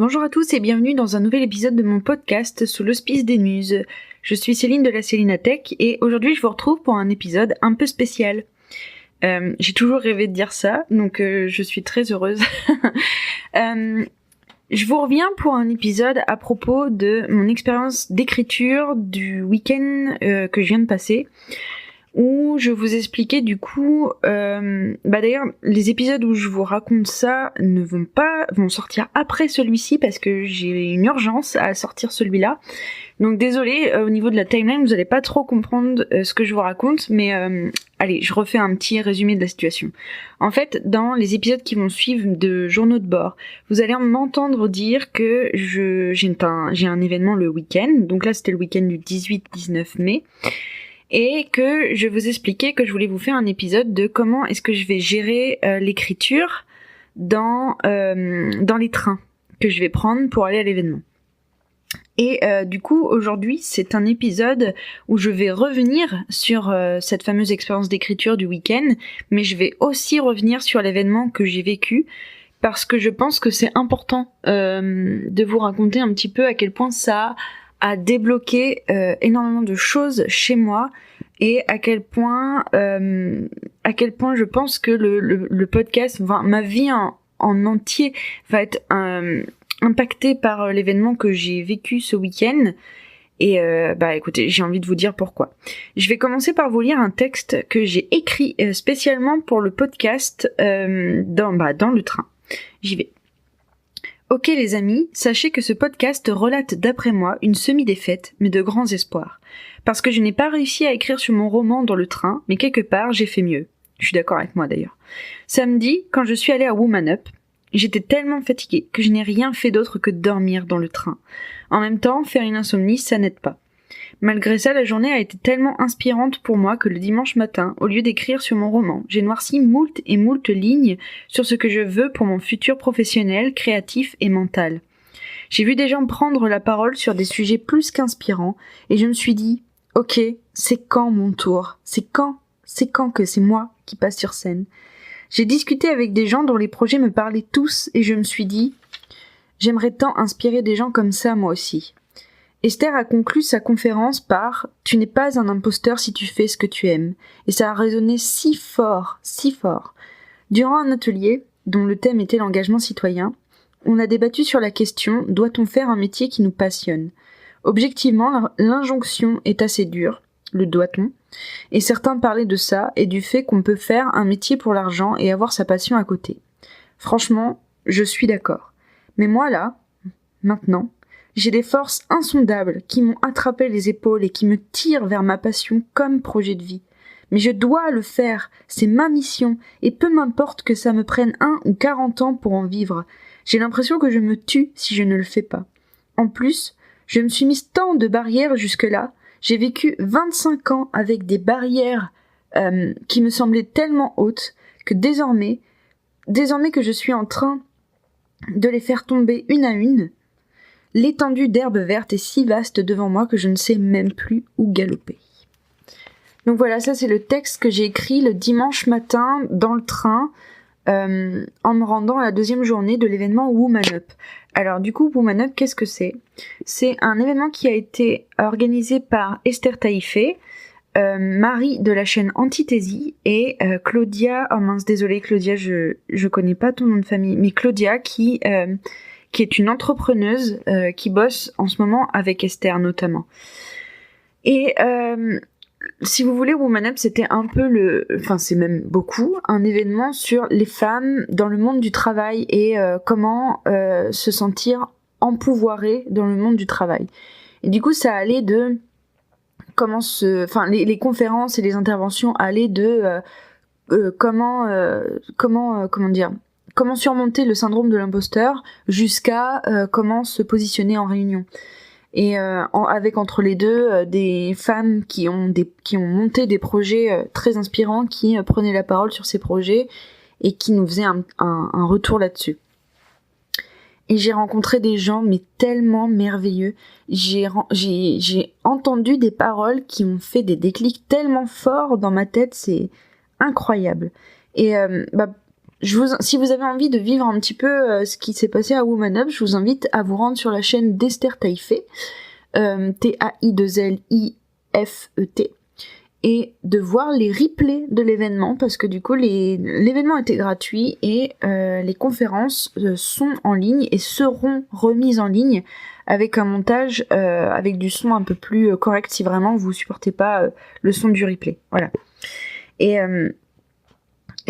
Bonjour à tous et bienvenue dans un nouvel épisode de mon podcast sous l'auspice des Muses. Je suis Céline de la Célinatech et aujourd'hui je vous retrouve pour un épisode un peu spécial. J'ai toujours rêvé de dire ça, donc je suis très heureuse. Je vous reviens pour un épisode à propos de mon expérience d'écriture du week-end que je viens de passer, où je vous expliquais du coup, d'ailleurs les épisodes où je vous raconte ça vont sortir après celui-ci parce que j'ai une urgence à sortir celui-là. Donc désolée, au niveau de la timeline vous allez pas trop comprendre ce que je vous raconte, mais allez, je refais un petit résumé de la situation. En fait, dans les épisodes qui vont suivre de journaux de bord, vous allez m'entendre dire que j'ai un événement le week-end, donc là c'était le week-end du 18-19 mai, et que je vous expliquais que je voulais vous faire un épisode de comment est-ce que je vais gérer l'écriture dans les trains que je vais prendre pour aller à l'événement. Et du coup, aujourd'hui, c'est un épisode où je vais revenir sur cette fameuse expérience d'écriture du week-end, mais je vais aussi revenir sur l'événement que j'ai vécu, parce que je pense que c'est important de vous raconter un petit peu à quel point ça a débloqué énormément de choses chez moi, et à quel point je pense que le podcast, enfin, ma vie en entier va être impactée par l'événement que j'ai vécu ce week-end. Et écoutez, j'ai envie de vous dire pourquoi. Je vais commencer par vous lire un texte que j'ai écrit spécialement pour le podcast dans le train. J'y vais. Ok les amis, sachez que ce podcast relate d'après moi une semi-défaite, mais de grands espoirs. Parce que je n'ai pas réussi à écrire sur mon roman dans le train, mais quelque part j'ai fait mieux. Je suis d'accord avec moi d'ailleurs. Samedi, quand je suis allée à Woman Up, j'étais tellement fatiguée que je n'ai rien fait d'autre que dormir dans le train. En même temps, faire une insomnie, ça n'aide pas. Malgré ça, la journée a été tellement inspirante pour moi que le dimanche matin, au lieu d'écrire sur mon roman, j'ai noirci moult et moult lignes sur ce que je veux pour mon futur professionnel, créatif et mental. J'ai vu des gens prendre la parole sur des sujets plus qu'inspirants et je me suis dit « Ok, c'est quand mon tour ? C'est quand que c'est moi qui passe sur scène ?» J'ai discuté avec des gens dont les projets me parlaient tous et je me suis dit « J'aimerais tant inspirer des gens comme ça moi aussi. » Esther a conclu sa conférence par « Tu n'es pas un imposteur si tu fais ce que tu aimes » et ça a résonné si fort. Durant un atelier, dont le thème était l'engagement citoyen, on a débattu sur la question « Doit-on faire un métier qui nous passionne ?» Objectivement, l'injonction est assez dure, le doit-on, et certains parlaient de ça et du fait qu'on peut faire un métier pour l'argent et avoir sa passion à côté. Franchement, je suis d'accord. Mais moi là, maintenant, j'ai des forces insondables qui m'ont attrapé les épaules et qui me tirent vers ma passion comme projet de vie. Mais je dois le faire, c'est ma mission, et peu m'importe que ça me prenne 1 ou 40 ans pour en vivre. J'ai l'impression que je me tue si je ne le fais pas. En plus, je me suis mise tant de barrières jusque-là, j'ai vécu 25 ans avec des barrières qui me semblaient tellement hautes que désormais que je suis en train de les faire tomber une à une, l'étendue d'herbe verte est si vaste devant moi que je ne sais même plus où galoper. Donc voilà, ça c'est le texte que j'ai écrit le dimanche matin dans le train en me rendant à la deuxième journée de l'événement Woman Up. Alors du coup, Woman Up, qu'est-ce que c'est ? C'est un événement qui a été organisé par Esther Taïfé, Marie de la chaîne Antithésie et Claudia, oh mince désolée Claudia, je connais pas ton nom de famille, mais Claudia qui est une entrepreneuse qui bosse en ce moment avec Esther notamment. Et si vous voulez, Woman Up, c'était un peu c'est même beaucoup, un événement sur les femmes dans le monde du travail et comment se sentir empouvoirées dans le monde du travail. Et du coup, ça allait de les conférences et les interventions allaient de comment surmonter le syndrome de l'imposteur jusqu'à comment se positionner en réunion. Et avec entre les deux des femmes qui ont monté des projets très inspirants, qui prenaient la parole sur ces projets et qui nous faisaient un retour là-dessus. Et j'ai rencontré des gens mais tellement merveilleux. J'ai entendu des paroles qui ont fait des déclics tellement forts dans ma tête, c'est incroyable. Et si vous avez envie de vivre un petit peu ce qui s'est passé à Woman Up, je vous invite à vous rendre sur la chaîne d'Esther Taïfet, Tailifet, et de voir les replays de l'événement, parce que du coup l'événement était gratuit et les conférences sont en ligne et seront remises en ligne avec un montage avec du son un peu plus correct si vraiment vous supportez pas le son du replay. Voilà. Et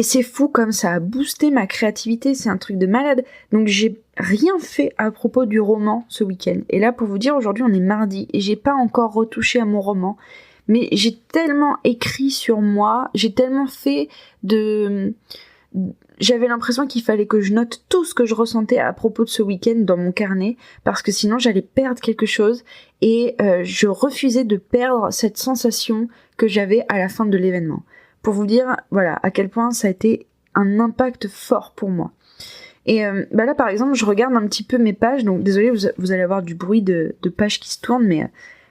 c'est fou comme ça a boosté ma créativité, c'est un truc de malade. Donc j'ai rien fait à propos du roman ce week-end. Et là, pour vous dire, aujourd'hui on est mardi et j'ai pas encore retouché à mon roman. Mais j'ai tellement écrit sur moi, j'ai tellement fait J'avais l'impression qu'il fallait que je note tout ce que je ressentais à propos de ce week-end dans mon carnet, parce que sinon j'allais perdre quelque chose, et je refusais de perdre cette sensation que j'avais à la fin de l'événement. Pour vous dire, voilà, à quel point ça a été un impact fort pour moi. Et là par exemple, je regarde un petit peu mes pages, donc désolé, vous allez avoir du bruit de pages qui se tournent, mais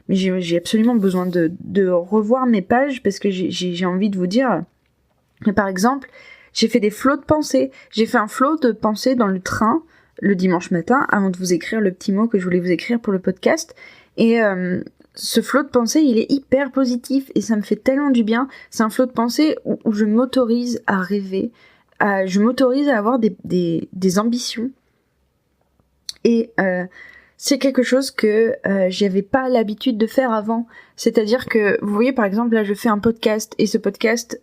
j'ai absolument besoin de revoir mes pages, parce que j'ai envie de vous dire, par exemple, j'ai fait des flots de pensée. J'ai fait un flot de pensée dans le train le dimanche matin, avant de vous écrire le petit mot que je voulais vous écrire pour le podcast. Et ce flot de pensée, il est hyper positif et ça me fait tellement du bien. C'est un flot de pensée où je m'autorise à rêver, je m'autorise à avoir des ambitions. Et c'est quelque chose que j'avais pas l'habitude de faire avant. C'est-à-dire que, vous voyez, par exemple, là, je fais un podcast, et ce podcast,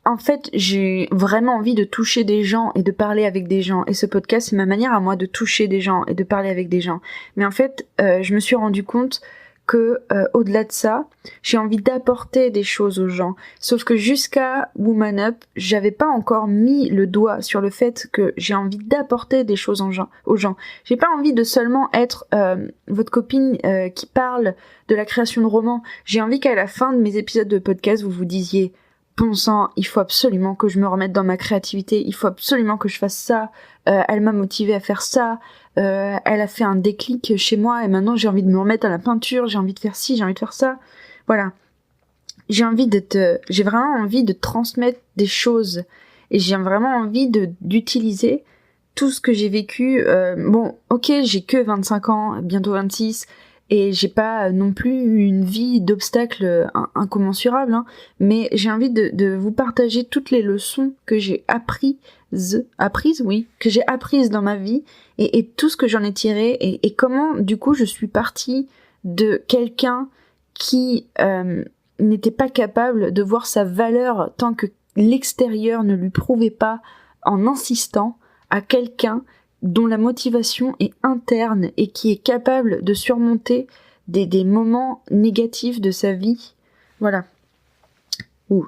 en fait, j'ai vraiment envie de toucher des gens et de parler avec des gens. Et ce podcast, c'est ma manière à moi de toucher des gens et de parler avec des gens. Mais en fait, je me suis rendu compte que au-delà de ça, j'ai envie d'apporter des choses aux gens. Sauf que jusqu'à Woman Up, j'avais pas encore mis le doigt sur le fait que j'ai envie d'apporter des choses aux gens. J'ai pas envie de seulement être votre copine qui parle de la création de romans. J'ai envie qu'à la fin de mes épisodes de podcast, vous vous disiez: bon sang, il faut absolument que je me remette dans ma créativité, il faut absolument que je fasse ça, elle m'a motivée à faire ça, elle a fait un déclic chez moi et maintenant j'ai envie de me remettre à la peinture, j'ai envie de faire ci, j'ai envie de faire ça. Voilà. J'ai vraiment envie de transmettre des choses, et j'ai vraiment envie d'utiliser tout ce que j'ai vécu. Bon, ok, j'ai que 25 ans, bientôt 26, et j'ai pas non plus une vie d'obstacles incommensurable, hein, mais j'ai envie de vous partager toutes les leçons que j'ai apprises dans ma vie, et tout ce que j'en ai tiré, et comment du coup je suis partie de quelqu'un qui n'était pas capable de voir sa valeur tant que l'extérieur ne lui prouvait pas, en insistant, à quelqu'un dont la motivation est interne et qui est capable de surmonter des moments négatifs de sa vie. Voilà. Ouh.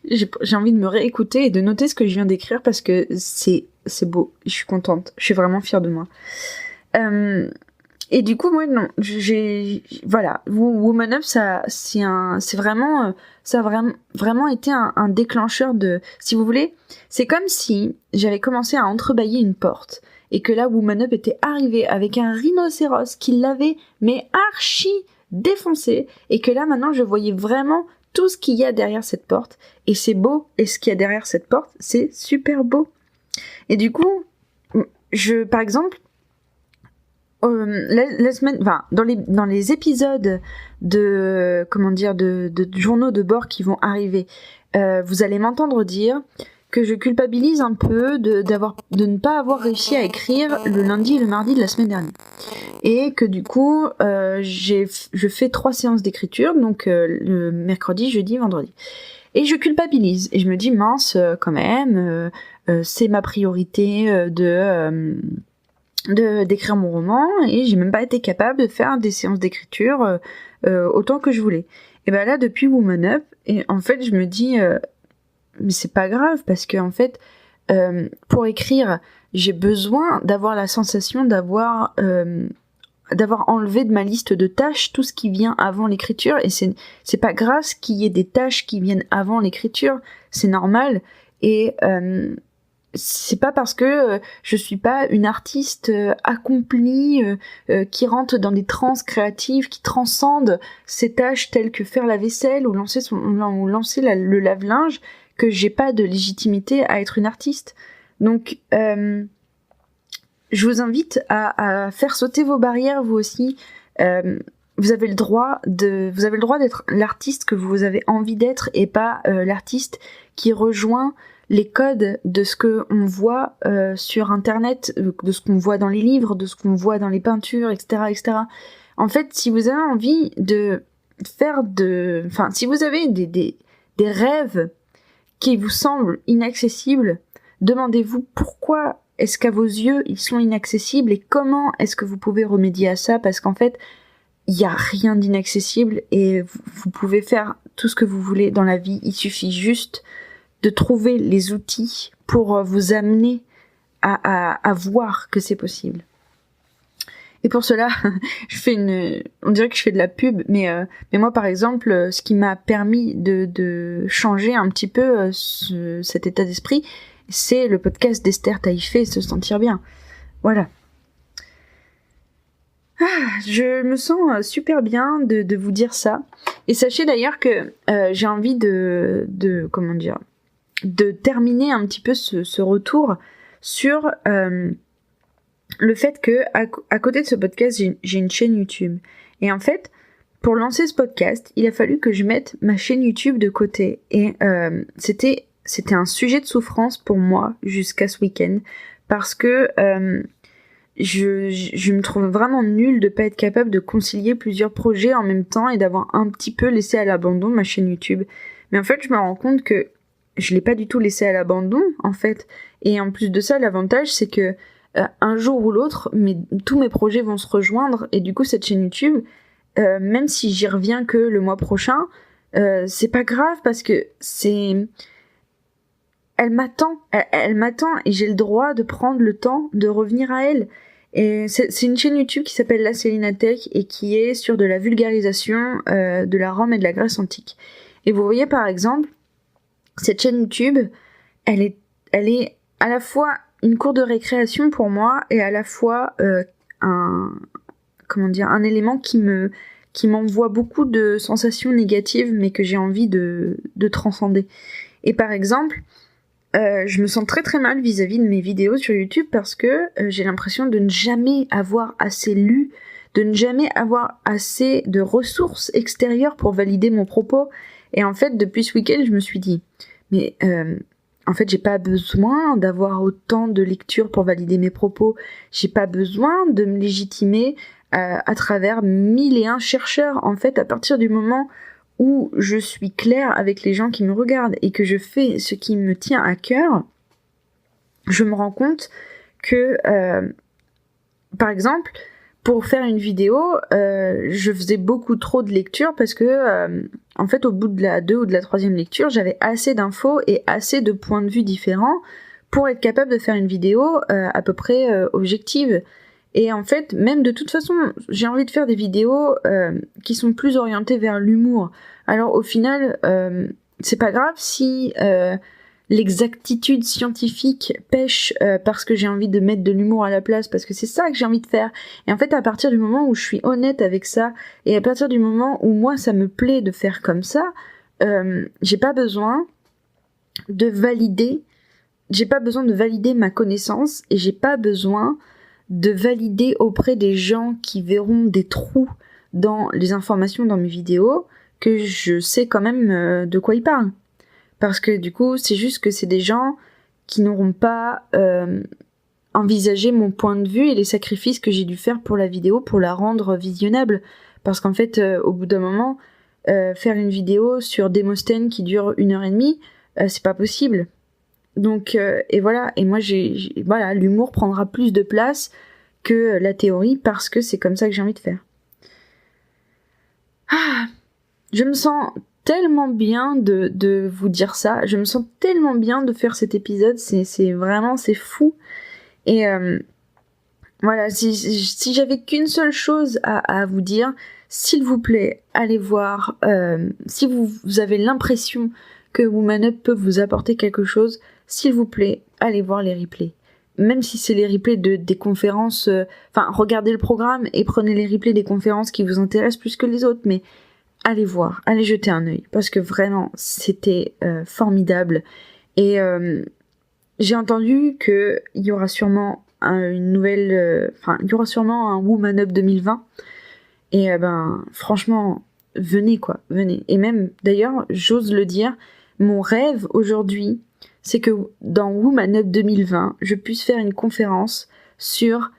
J'ai envie de me réécouter et de noter ce que je viens d'écrire, parce que c'est beau. Je suis contente. Je suis vraiment fière de moi. Et du coup, moi, non, voilà, Woman Up, ça a vraiment été un déclencheur de, si vous voulez, c'est comme si j'avais commencé à entrebâiller une porte, et que là, Woman Up était arrivé avec un rhinocéros qui l'avait, mais archi défoncé, et que là, maintenant, je voyais vraiment tout ce qu'il y a derrière cette porte, et c'est beau, et ce qu'il y a derrière cette porte, c'est super beau. Et du coup, par exemple, la semaine, enfin, dans les épisodes de journaux de bord qui vont arriver, vous allez m'entendre dire que je culpabilise un peu de ne pas avoir réussi à écrire le lundi et le mardi de la semaine dernière, et que du coup je fais 3 séances d'écriture, donc le mercredi, jeudi, vendredi, et je culpabilise et je me dis mince, quand même, c'est ma priorité d'écrire mon roman, et j'ai même pas été capable de faire des séances d'écriture autant que je voulais. Et ben là, depuis Woman Up, et en fait je me dis mais c'est pas grave, parce que en fait pour écrire, j'ai besoin d'avoir la sensation d'avoir enlevé de ma liste de tâches tout ce qui vient avant l'écriture, et c'est pas grave qu'il y ait des tâches qui viennent avant l'écriture, c'est normal. Et c'est pas parce que je suis pas une artiste accomplie qui rentre dans des transes créatives, qui transcende ces tâches telles que faire la vaisselle ou lancer le lave-linge, que j'ai pas de légitimité à être une artiste. Donc, je vous invite à faire sauter vos barrières, vous aussi. Vous avez le droit d'être l'artiste que vous avez envie d'être et pas l'artiste qui rejoint les codes de ce que on voit sur Internet, de ce qu'on voit dans les livres, de ce qu'on voit dans les peintures, etc., etc. En fait, si vous avez envie de si vous avez des rêves qui vous semblent inaccessibles, demandez-vous pourquoi est-ce qu'à vos yeux ils sont inaccessibles et comment est-ce que vous pouvez remédier à ça, parce qu'en fait, il n'y a rien d'inaccessible et vous pouvez faire tout ce que vous voulez dans la vie. Il suffit juste de trouver les outils pour vous amener à voir que c'est possible. Et pour cela, on dirait que je fais de la pub, mais moi par exemple, ce qui m'a permis de changer un petit peu cet état d'esprit, c'est le podcast d'Esther Taïfé, Se sentir bien. Voilà. Je me sens super bien de vous dire ça. Et sachez d'ailleurs que j'ai envie de terminer un petit peu ce retour sur le fait que à côté de ce podcast, j'ai une chaîne YouTube. Et en fait, pour lancer ce podcast, il a fallu que je mette ma chaîne YouTube de côté. Et c'était un sujet de souffrance pour moi jusqu'à ce week-end, parce que je me trouve vraiment nulle de pas être capable de concilier plusieurs projets en même temps et d'avoir un petit peu laissé à l'abandon ma chaîne YouTube. Mais en fait, je me rends compte que je l'ai pas du tout laissé à l'abandon, en fait. Et en plus de ça, l'avantage, c'est que un jour ou l'autre, tous mes projets vont se rejoindre, et du coup, cette chaîne YouTube, même si j'y reviens que le mois prochain, c'est pas grave, parce que elle m'attend et j'ai le droit de prendre le temps de revenir à elle. Et c'est une chaîne YouTube qui s'appelle La Célina Tech et qui est sur de la vulgarisation de la Rome et de la Grèce antique. Et vous voyez par exemple, cette chaîne YouTube, elle est à la fois une cour de récréation pour moi et à la fois un élément qui m'envoie beaucoup de sensations négatives, mais que j'ai envie de transcender. Et par exemple, je me sens très très mal vis-à-vis de mes vidéos sur YouTube parce que j'ai l'impression de ne jamais avoir assez lu, de ne jamais avoir assez de ressources extérieures pour valider mon propos. Et en fait, depuis ce week-end, je me suis dit, mais en fait, j'ai pas besoin d'avoir autant de lectures pour valider mes propos. J'ai pas besoin de me légitimer à travers 1001 chercheurs. En fait, à partir du moment où je suis claire avec les gens qui me regardent et que je fais ce qui me tient à cœur, je me rends compte que, par exemple, pour faire une vidéo, je faisais beaucoup trop de lectures parce que, en fait, au bout de la 2 ou de la 3e lecture, j'avais assez d'infos et assez de points de vue différents pour être capable de faire une vidéo à peu près objective. Et en fait, même de toute façon, j'ai envie de faire des vidéos qui sont plus orientées vers l'humour. Alors au final, c'est pas grave si l'exactitude scientifique pêche parce que j'ai envie de mettre de l'humour à la place, parce que c'est ça que j'ai envie de faire. Et en fait, à partir du moment où je suis honnête avec ça, et à partir du moment où moi ça me plaît de faire comme ça, j'ai pas besoin de valider ma connaissance, et j'ai pas besoin de valider auprès des gens qui verront des trous dans les informations dans mes vidéos que je sais quand même de quoi ils parlent. Parce que du coup, c'est juste que c'est des gens qui n'auront pas envisagé mon point de vue et les sacrifices que j'ai dû faire pour la vidéo pour la rendre visionnable. Parce qu'en fait, au bout d'un moment, faire une vidéo sur Démosthène qui dure 1h30, c'est pas possible. Donc, et voilà, et moi voilà, l'humour prendra plus de place que la théorie parce que c'est comme ça que j'ai envie de faire. Je me sens tellement bien de vous dire ça, je me sens tellement bien de faire cet épisode, c'est vraiment, c'est fou. Et voilà, si j'avais qu'une seule chose à vous dire, s'il vous plaît, allez voir, si vous avez l'impression que Woman Up peut vous apporter quelque chose, s'il vous plaît, allez voir les replays. Même si c'est les replays des conférences, regardez le programme et prenez les replays des conférences qui vous intéressent plus que les autres, mais allez voir, allez jeter un œil, parce que vraiment, c'était formidable. Et j'ai entendu qu'il y aura sûrement il y aura sûrement un Woman Up 2020. Et franchement, venez. Et même, d'ailleurs, j'ose le dire, mon rêve aujourd'hui, c'est que dans Woman Up 2020, je puisse faire une conférence sur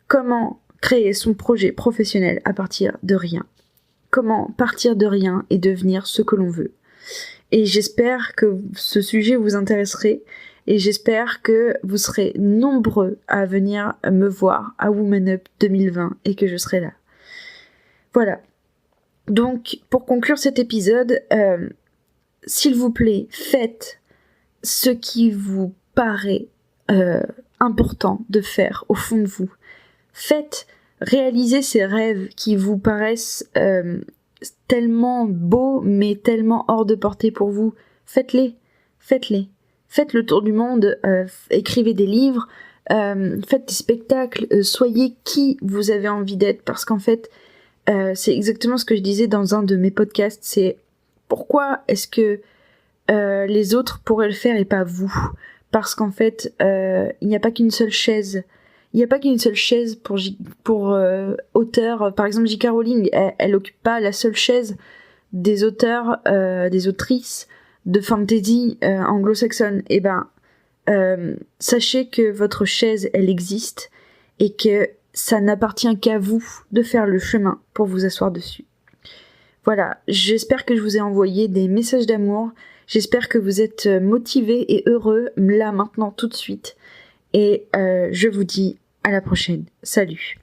comment créer son projet professionnel à partir de rien. Comment partir de rien et devenir ce que l'on veut. Et j'espère que ce sujet vous intéresserait et j'espère que vous serez nombreux à venir me voir à Woman Up 2020 et que je serai là. Voilà. Donc, pour conclure cet épisode, s'il vous plaît, faites ce qui vous paraît important de faire au fond de vous. Réalisez ces rêves qui vous paraissent tellement beaux mais tellement hors de portée pour vous. Faites-les. Faites le tour du monde, écrivez des livres, faites des spectacles, soyez qui vous avez envie d'être, parce qu'en fait, c'est exactement ce que je disais dans un de mes podcasts, c'est pourquoi est-ce que les autres pourraient le faire et pas vous? Parce qu'en fait, il n'y a pas qu'une seule chaise. Il n'y a pas qu'une seule chaise pour auteurs. Par exemple, J.K. Rowling, elle occupe pas la seule chaise des auteurs, des autrices de fantasy anglo-saxonne. Et sachez que votre chaise, elle existe et que ça n'appartient qu'à vous de faire le chemin pour vous asseoir dessus. Voilà, j'espère que je vous ai envoyé des messages d'amour. J'espère que vous êtes motivés et heureux là, maintenant, tout de suite. Et je vous dis à la prochaine. Salut!